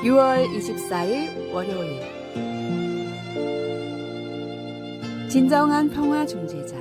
6월 24일 월요일 진정한 평화 중재자.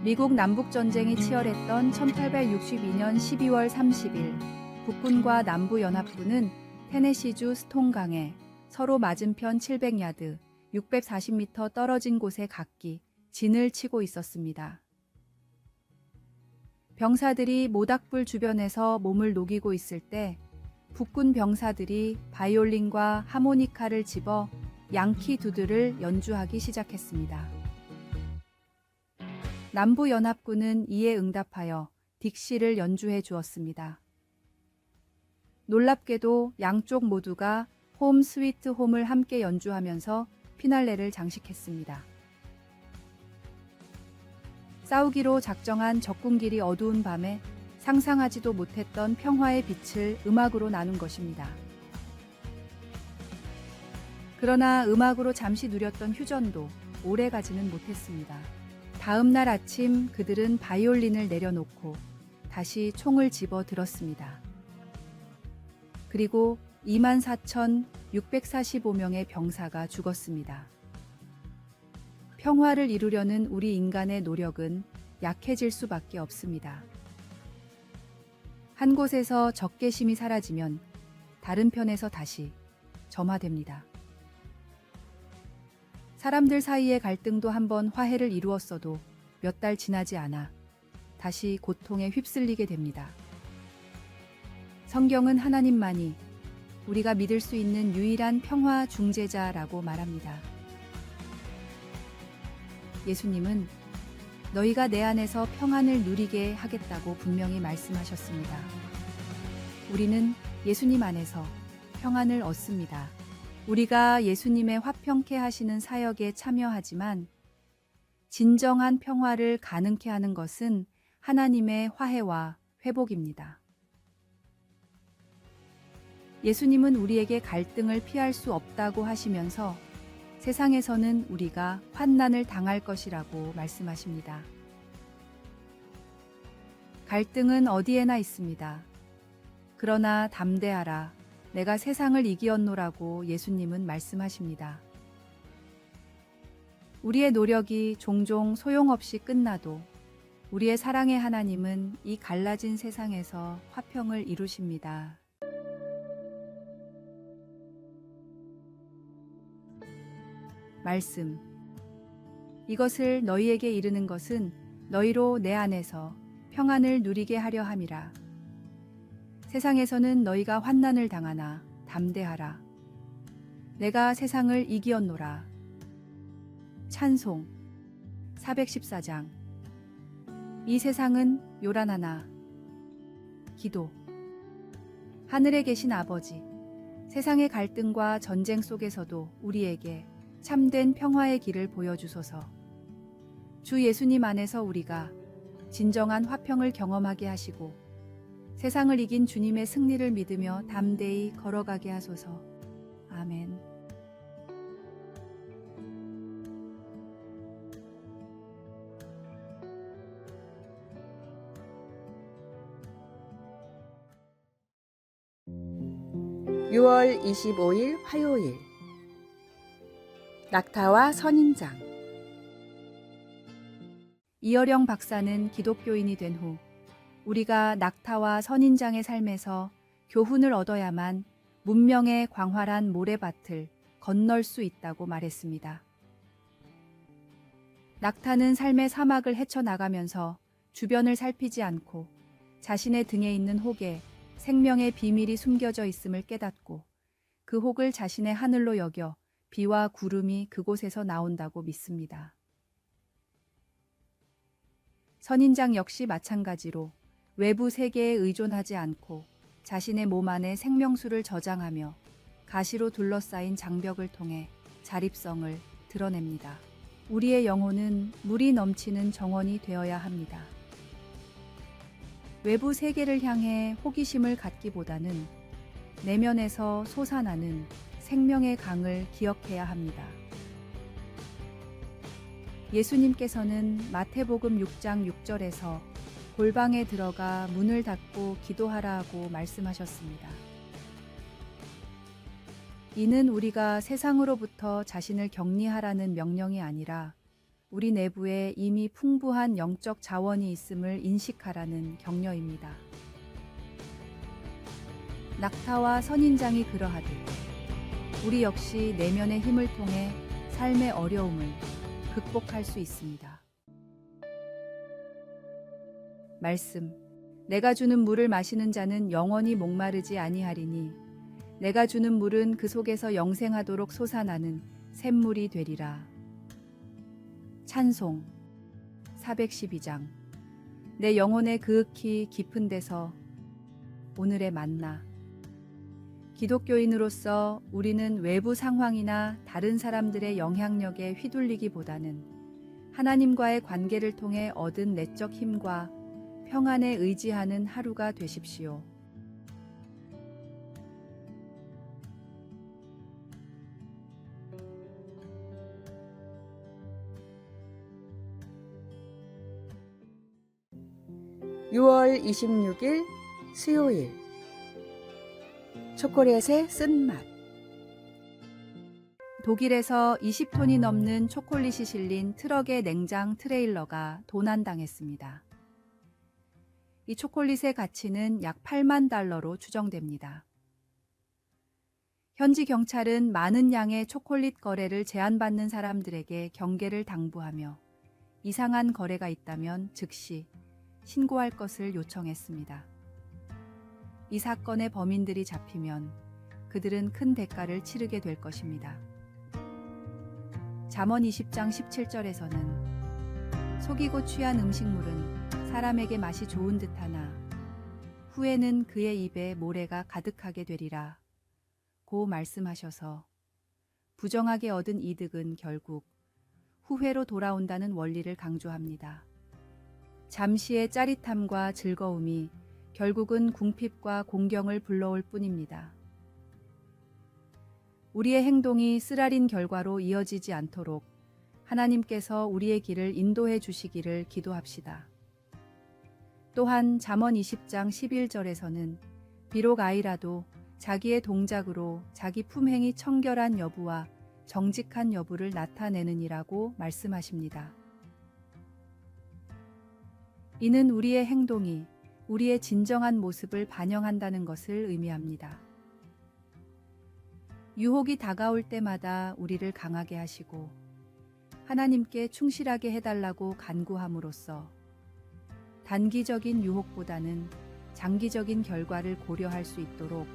미국 남북전쟁이 치열했던 1862년 12월 30일 북군과 남부연합군은 테네시주 스톤강에 서로 맞은편 700야드, 640m 떨어진 곳에 각기 진을 치고 있었습니다. 병사들이 모닥불 주변에서 몸을 녹이고 있을 때 북군 병사들이 바이올린과 하모니카를 집어 양키 두드를 연주하기 시작했습니다. 남부연합군은 이에 응답하여 딕시를 연주해 주었습니다. 놀랍게도 양쪽 모두가 홈 스위트 홈을 함께 연주하면서 피날레를 장식했습니다. 싸우기로 작정한 적군끼리 어두운 밤에 상상하지도 못했던 평화의 빛을 음악으로 나눈 것입니다. 그러나 음악으로 잠시 누렸던 휴전도 오래 가지는 못했습니다. 다음 날 아침 그들은 바이올린을 내려놓고 다시 총을 집어 들었습니다. 그리고 24,645명의 병사가 죽었습니다. 평화를 이루려는 우리 인간의 노력은 약해질 수밖에 없습니다. 한 곳에서 적개심이 사라지면 다른 편에서 다시 점화됩니다. 사람들 사이의 갈등도 한번 화해를 이루었어도 몇 달 지나지 않아 다시 고통에 휩쓸리게 됩니다. 성경은 하나님만이 우리가 믿을 수 있는 유일한 평화 중재자라고 말합니다. 예수님은 너희가 내 안에서 평안을 누리게 하겠다고 분명히 말씀하셨습니다. 우리는 예수님 안에서 평안을 얻습니다. 우리가 예수님의 화평케 하시는 사역에 참여하지만 진정한 평화를 가능케 하는 것은 하나님의 화해와 회복입니다. 예수님은 우리에게 갈등을 피할 수 없다고 하시면서 세상에서는 우리가 환난을 당할 것이라고 말씀하십니다. 갈등은 어디에나 있습니다. 그러나 담대하라. 내가 세상을 이기었노라고 예수님은 말씀하십니다. 우리의 노력이 종종 소용없이 끝나도 우리의 사랑의 하나님은 이 갈라진 세상에서 화평을 이루십니다. 말씀. 이것을 너희에게 이르는 것은 너희로 내 안에서 평안을 누리게 하려 함이라. 세상에서는 너희가 환난을 당하나 담대하라. 내가 세상을 이기었노라. 찬송 414장. 이 세상은 요란하나. 기도. 하늘에 계신 아버지, 세상의 갈등과 전쟁 속에서도 우리에게 참된 평화의 길을 보여주소서. 주 예수님 안에서 우리가 진정한 화평을 경험하게 하시고 세상을 이긴 주님의 승리를 믿으며 담대히 걸어가게 하소서. 아멘. (6월 25일) 화요일 낙타와 선인장. 이어령 박사는 기독교인이 된 후 우리가 낙타와 선인장의 삶에서 교훈을 얻어야만 문명의 광활한 모래밭을 건널 수 있다고 말했습니다. 낙타는 삶의 사막을 헤쳐나가면서 주변을 살피지 않고 자신의 등에 있는 혹에 생명의 비밀이 숨겨져 있음을 깨닫고 그 혹을 자신의 하늘로 여겨 비와 구름이 그곳에서 나온다고 믿습니다. 선인장 역시 마찬가지로 외부 세계에 의존하지 않고 자신의 몸 안에 생명수를 저장하며 가시로 둘러싸인 장벽을 통해 자립성을 드러냅니다. 우리의 영혼은 물이 넘치는 정원이 되어야 합니다. 외부 세계를 향해 호기심을 갖기보다는 내면에서 솟아나는 생명의 강을 기억해야 합니다. 예수님께서는 마태복음 6장 6절에서 골방에 들어가 문을 닫고 기도하라 하고 말씀하셨습니다. 이는 우리가 세상으로부터 자신을 격리하라는 명령이 아니라 우리 내부에 이미 풍부한 영적 자원이 있음을 인식하라는 격려입니다. 낙타와 선인장이 그러하듯 우리 역시 내면의 힘을 통해 삶의 어려움을 극복할 수 있습니다. 말씀. 내가 주는 물을 마시는 자는 영원히 목마르지 아니하리니 내가 주는 물은 그 속에서 영생하도록 솟아나는 샘물이 되리라. 찬송 412장. 내 영혼의 그윽히 깊은 데서 오늘의 만나. 기독교인으로서 우리는 외부 상황이나 다른 사람들의 영향력에 휘둘리기보다는 하나님과의 관계를 통해 얻은 내적 힘과 평안에 의지하는 하루가 되십시오. (6월 26일) 수요일. 초콜릿의 쓴맛. 독일에서 20톤이 넘는 초콜릿이 실린 트럭의 냉장 트레일러가 도난당했습니다. 이 초콜릿의 가치는 약 8만 달러로 추정됩니다. 현지 경찰은 많은 양의 초콜릿 거래를 제한받는 사람들에게 경계를 당부하며 이상한 거래가 있다면 즉시 신고할 것을 요청했습니다. 이 사건의 범인들이 잡히면 그들은 큰 대가를 치르게 될 것입니다. 잠언 20장 17절에서는 속이고 취한 음식물은 사람에게 맛이 좋은 듯하나 후에는 그의 입에 모래가 가득하게 되리라 고 말씀하셔서 부정하게 얻은 이득은 결국 후회로 돌아온다는 원리를 강조합니다. 잠시의 짜릿함과 즐거움이 결국은 궁핍과 공경을 불러올 뿐입니다. 우리의 행동이 쓰라린 결과로 이어지지 않도록 하나님께서 우리의 길을 인도해 주시기를 기도합시다. 또한 잠언 20장 11절에서는 비록 아이라도 자기의 동작으로 자기 품행이 청결한 여부와 정직한 여부를 나타내느니라고 말씀하십니다. 이는 우리의 행동이 우리의 진정한 모습을 반영한다는 것을 의미합니다. 유혹이 다가올 때마다 우리를 강하게 하시고 하나님께 충실하게 해달라고 간구함으로써 단기적인 유혹보다는 장기적인 결과를 고려할 수 있도록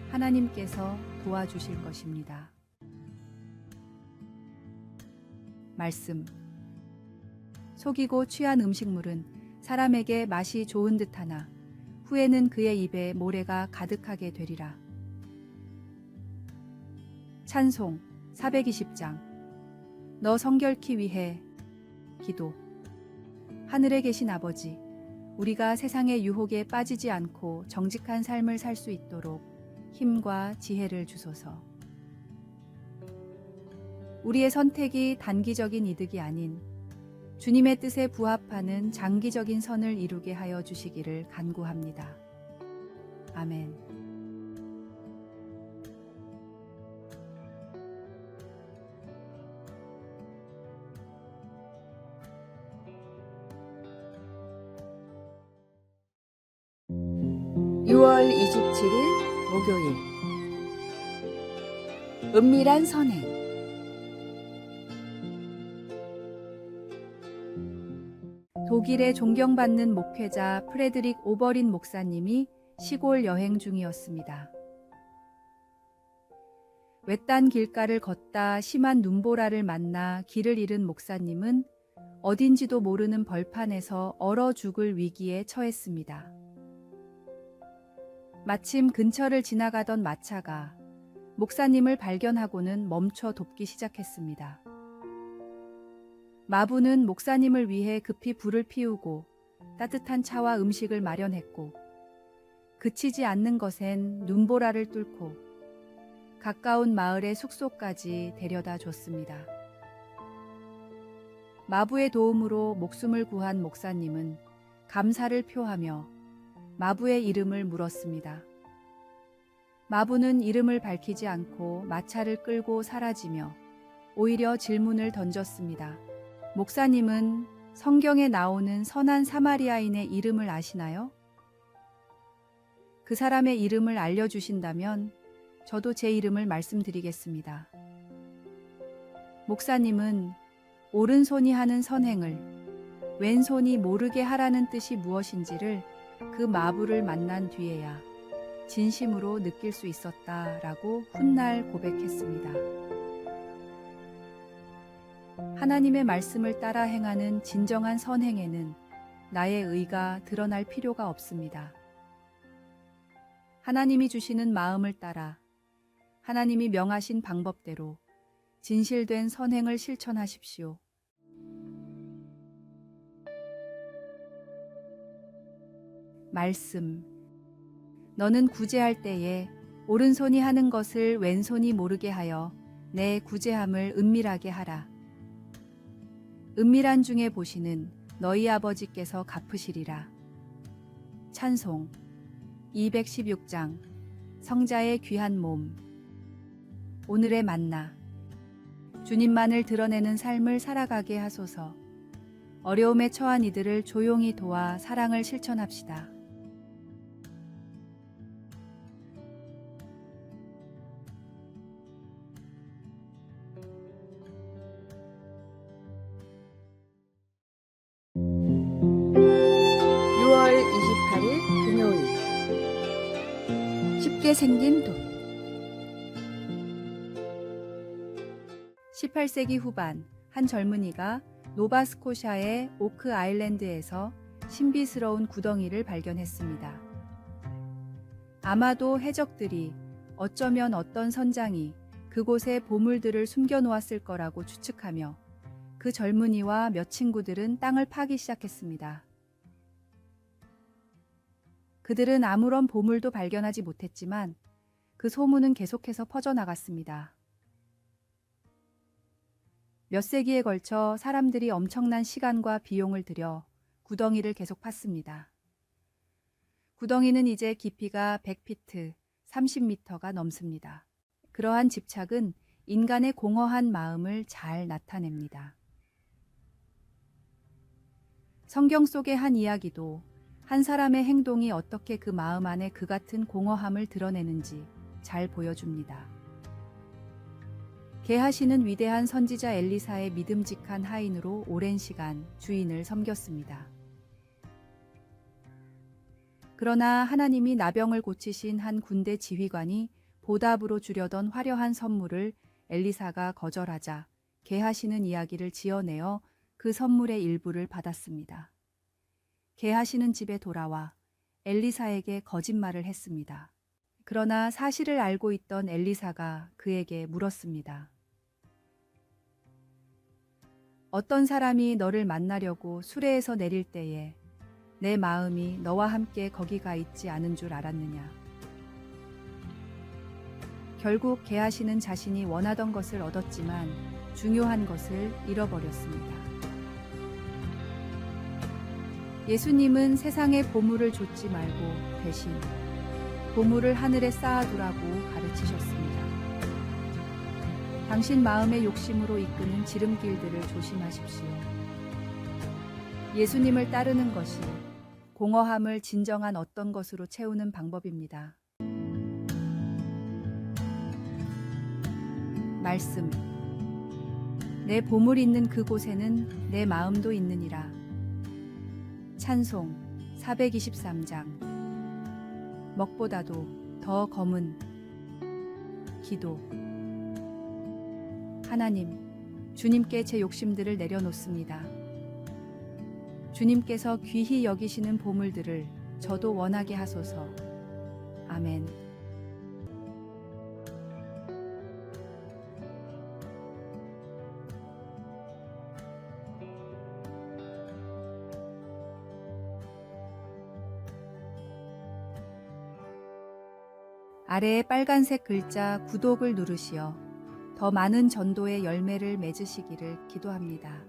하나님께서 도와주실 것입니다. 말씀. 속이고 취한 음식물은 사람에게 맛이 좋은 듯하나 후에는 그의 입에 모래가 가득하게 되리라. 찬송 420장. 너 성결케 위해 기도. 하늘에 계신 아버지, 우리가 세상의 유혹에 빠지지 않고 정직한 삶을 살 수 있도록 힘과 지혜를 주소서. 우리의 선택이 단기적인 이득이 아닌 주님의 뜻에 부합하는 장기적인 선을 이루게 하여 주시기를 간구합니다. 아멘. (6월 27일) 목요일. 은밀한 선행. 독일의 존경받는 목회자 프레드릭 오버린 목사님이 시골 여행 중이었습니다. 외딴 길가를 걷다 심한 눈보라를 만나 길을 잃은 목사님은 어딘지도 모르는 벌판에서 얼어 죽을 위기에 처했습니다. 마침 근처를 지나가던 마차가 목사님을 발견하고는 멈춰 돕기 시작했습니다. 마부는 목사님을 위해 급히 불을 피우고 따뜻한 차와 음식을 마련했고 그치지 않는 것엔 눈보라를 뚫고 가까운 마을의 숙소까지 데려다 줬습니다. 마부의 도움으로 목숨을 구한 목사님은 감사를 표하며 마부의 이름을 물었습니다. 마부는 이름을 밝히지 않고 마차를 끌고 사라지며 오히려 질문을 던졌습니다. 목사님은 성경에 나오는 선한 사마리아인의 이름을 아시나요? 그 사람의 이름을 알려주신다면 저도 제 이름을 말씀드리겠습니다. 목사님은 오른손이 하는 선행을 왼손이 모르게 하라는 뜻이 무엇인지를 그 마부를 만난 뒤에야 진심으로 느낄 수 있었다라고 훗날 고백했습니다. 하나님의 말씀을 따라 행하는 진정한 선행에는 나의 의가 드러날 필요가 없습니다. 하나님이 주시는 마음을 따라 하나님이 명하신 방법대로 진실된 선행을 실천하십시오. 말씀. 너는 구제할 때에 오른손이 하는 것을 왼손이 모르게 하여 내 구제함을 은밀하게 하라. 은밀한 중에 보시는 너희 아버지께서 갚으시리라. 찬송 216장 성자의 귀한 몸. 오늘의 만나. 주님만을 드러내는 삶을 살아가게 하소서. 어려움에 처한 이들을 조용히 도와 사랑을 실천합시다. 금요일. 쉽게 생긴 돈. 18세기 후반 한 젊은이가 노바스코샤의 오크 아일랜드에서 신비스러운 구덩이를 발견했습니다. 아마도 해적들이 어쩌면 어떤 선장이 그곳에 보물들을 숨겨놓았을 거라고 추측하며 그 젊은이와 몇 친구들은 땅을 파기 시작했습니다. 그들은 아무런 보물도 발견하지 못했지만 그 소문은 계속해서 퍼져나갔습니다. 몇 세기에 걸쳐 사람들이 엄청난 시간과 비용을 들여 구덩이를 계속 팠습니다. 구덩이는 이제 깊이가 100피트, 30m가 넘습니다. 그러한 집착은 인간의 공허한 마음을 잘 나타냅니다. 성경 속의 한 이야기도 한 사람의 행동이 어떻게 그 마음 안에 그 같은 공허함을 드러내는지 잘 보여줍니다. 게하시는 위대한 선지자 엘리사의 믿음직한 하인으로 오랜 시간 주인을 섬겼습니다. 그러나 하나님이 나병을 고치신 한 군대 지휘관이 보답으로 주려던 화려한 선물을 엘리사가 거절하자 게하시는 이야기를 지어내어 그 선물의 일부를 받았습니다. 게하시는 집에 돌아와 엘리사에게 거짓말을 했습니다. 그러나 사실을 알고 있던 엘리사가 그에게 물었습니다. 어떤 사람이 너를 만나려고 수레에서 내릴 때에 내 마음이 너와 함께 거기 가 있지 않은 줄 알았느냐? 결국 게하시는 자신이 원하던 것을 얻었지만 중요한 것을 잃어버렸습니다. 예수님은 세상에 보물을 좇지 말고 대신 보물을 하늘에 쌓아두라고 가르치셨습니다. 당신 마음의 욕심으로 이끄는 지름길들을 조심하십시오. 예수님을 따르는 것이 공허함을 진정한 어떤 것으로 채우는 방법입니다. 말씀. 내 보물 있는 그곳에는 내 마음도 있느니라. 찬송 423장. 먹보다도 더 검은 기도. 하나님, 주님께 제 욕심들을 내려놓습니다. 주님께서 귀히 여기시는 보물들을 저도 원하게 하소서. 아멘. 아래에 빨간색 글자 구독을 누르시어 더 많은 전도의 열매를 맺으시기를 기도합니다.